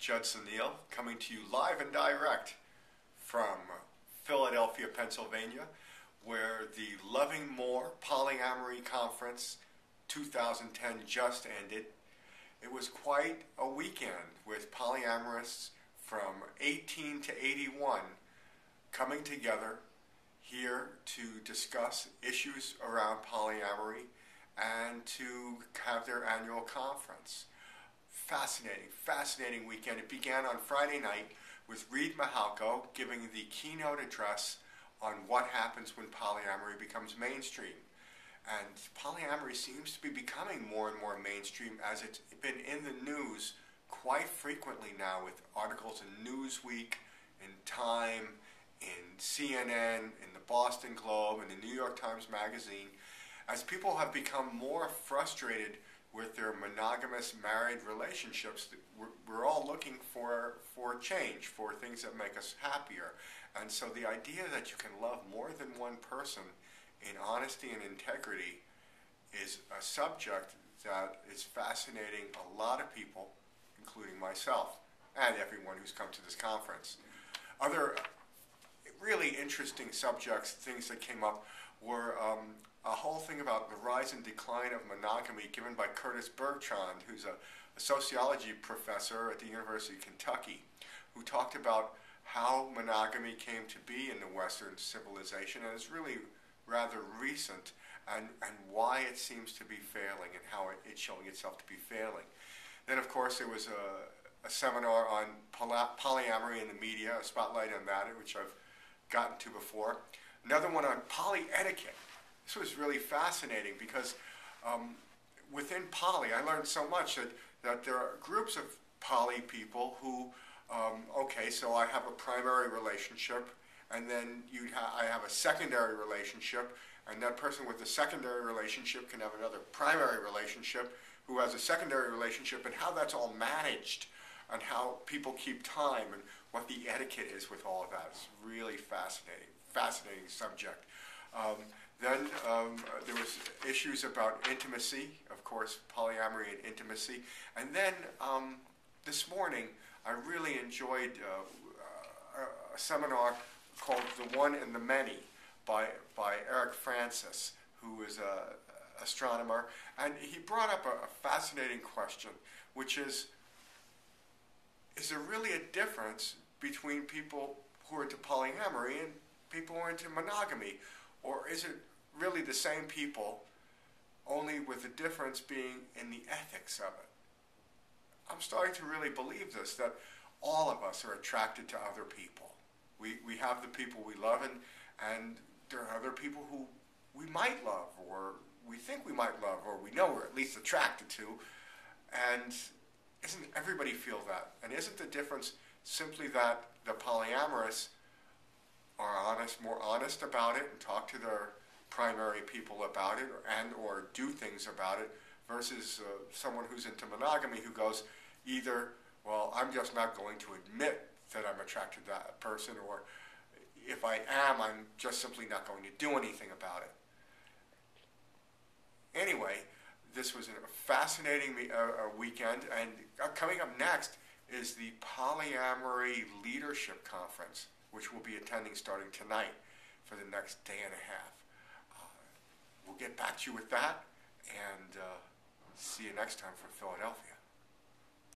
Judson Neal, coming to you live and direct from Philadelphia, Pennsylvania, where the Loving More Polyamory Conference 2010 just ended. It was quite a weekend with polyamorists from 18 to 81 coming together here to discuss issues around polyamory and to have their annual conference. Fascinating weekend. It began on Friday night with Reed Mahalko giving the keynote address on what happens when polyamory becomes mainstream. And polyamory seems to be becoming more and more mainstream, as it's been in the news quite frequently now, with articles in Newsweek, in Time, in CNN, in the Boston Globe, and the New York Times Magazine, as people have become more frustrated with their monogamous married relationships. We're all looking for change, for things that make us happier. And so the idea that you can love more than one person in honesty and integrity is a subject that is fascinating a lot of people, including myself and everyone who's come to this conference. Other really interesting subjects, things that came up, were a whole thing about the rise and decline of monogamy given by Curtis Bertrand, who's a sociology professor at the University of Kentucky, who talked about how monogamy came to be in the Western civilization, and it's really rather recent, and why it seems to be failing and how it's showing itself to be failing. Then, of course, there was a seminar on polyamory in the media, a spotlight on that, which I've gotten to before. Another one on poly etiquette. This was really fascinating because within poly, I learned so much that there are groups of poly people who, okay, so I have a primary relationship, and then I have a secondary relationship, and that person with the secondary relationship can have another primary relationship who has a secondary relationship, and how that's all managed, and how people keep time, and what the etiquette is with all of that. It's really fascinating subject. Then there was issues about intimacy, of course, polyamory and intimacy. And then this morning, I really enjoyed a seminar called The One and the Many by Eric Francis, who is an astronomer. And he brought up a fascinating question, which is there really a difference between people who are into polyamory and people who are into monogamy? Or is it really the same people, only with the difference being in the ethics of it? I'm starting to really believe this, that all of us are attracted to other people. We have the people we love, and there are other people who we might love, or we think we might love, or we know we're at least attracted to. And isn't everybody feel that? And isn't the difference simply that the polyamorous are more honest about it and talk to their primary people about it, or do things about it, versus someone who's into monogamy who goes either, well, I'm just not going to admit that I'm attracted to that person, or if I am, I'm just simply not going to do anything about it. Anyway, this was a fascinating weekend, and coming up next is the Polyamory Leadership Conference, which we'll be attending starting tonight for the next day and a half. We'll get back to you with that, and see you next time from Philadelphia.